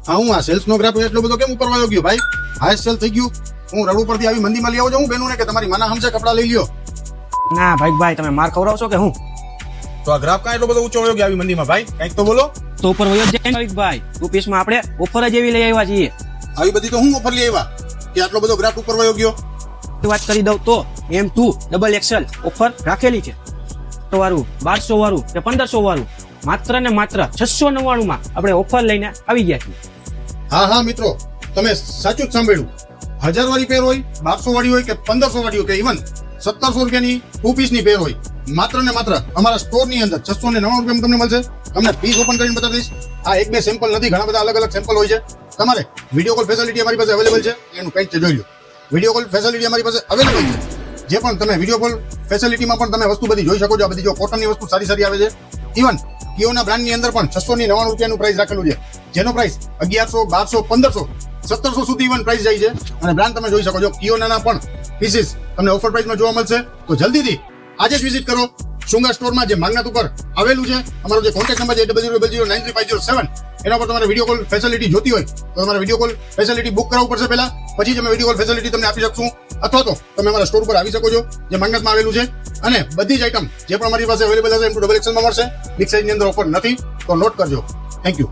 હા હું આ સેલ્સ નો ગ્રાફ એટલો બધો કેમ ઉપર વાયો ગયો ભાઈ? હાઈએસ્ટ સેલ થઈ ગયું. હું રડ ઉપરથી આવી મંદીમાં લઈ આવું છું બેનું ને કે તમારી માના હમસે કપડા લઈ લ્યો. ના ભાઈ તમે માર ખવડાવશો કે હું? તો આ ગ્રાફ કાં એટલો બધો ઊંચો વયો ગયો આવી મંદીમાં ભાઈ? કંઈક તો બોલો. તો ઉપર વયો જ જાય ને ભાઈ. રૂપીસમાં આપણે ઓફર જ એવી લઈ આવ્યા છીએ. આવી બધી તો હું ઓફર લઈ આવ્યા કે આટલો બધો ગ્રાફ ઉપર વયો ગયો? વાત કરી દઉં તો M2 ડબલ XL ઓફર રાખેલી છે. તો વાળું 1200 વાળું કે 1500 વાળું માત્ર ને માત્ર 699 માં આપણે ઓફર લઈને આવી ગયા છીએ. હા મિત્રો, તમે સાચું જ સાંભળ્યું. 1000 વાળી પેર હોય, 1200 વાળી હોય કે 1500 વાળી હોય કે ઇવન 1700 રૂપિયાની 2 પીસની પેર હોય, માત્ર ને માત્ર અમારા સ્ટોરની અંદર 699 રૂપિયામાં તમને મળશે. તમને પીસ ઓપન કરીને બતાવી દઈશ. આ એક બે સેમ્પલ નથી, ઘણા બધા અલગ અલગ સેમ્પલ હોય છે. તમારે વિડીયો કોલ ફેસિલિટી અમારી પાસે અવેલેબલ છે, એનું કંઈક જોઈ લો. વિડીયો કોલ ફેસિલિટી અમારી પાસે અવેલેબલ છે. જે પણ તમે વિડીયો કોલ ફેસિલિટીમાં પણ તમે વસ્તુ બધી જોઈ શકો છો. આ બધી જો કોટનની વસ્તુ સારી સારી આવે છે. ઇવન કિયોના બ્રાન્ડની અંદર પણ 699 રૂપિયાનું પ્રાઇસ રાખેલું છે, જેનો પ્રાઇસ 1100, 1200, 1500, 1700 સુધી ઇવન પ્રાઇસ જાય છે. અને બ્રાન્ડ તમે જોઈ શકો છો. કિયોના પણ પીસીસ તમને ઓફર પ્રાઇસમાં જોવા મળશે. તો જલ્દીથી આજે જ વિઝિટ કરો શૃંગાર સ્ટોરમાં, જે માંગનાથ ઉપર આવેલું છે. અમારો જે કોન્ટેક્ટ નંબર છે 00093507, એના પર તમારે વિડીયો કોલ ફેસિલિટી જોતી હોય તો તમારે વિડીયો કોલ ફેસિલિટી બુક કરાવવું પડશે પહેલા, પછી જ અમે વિડીયો કોલ ફેસિલિટી તમને આપી શકશું. અથવા તો તમે અમારા સ્ટોર પર આવી શકો છો, જે માંગનાથમાં આવેલું છે. અને બધી જ આઈટમ જે પણ અમારી પાસે અવેલેબલ હશે M2 XL માં મળશે. બિગ સાઇઝની અંદર ઓફર નથી, તો નોટ કરજો. Thank you.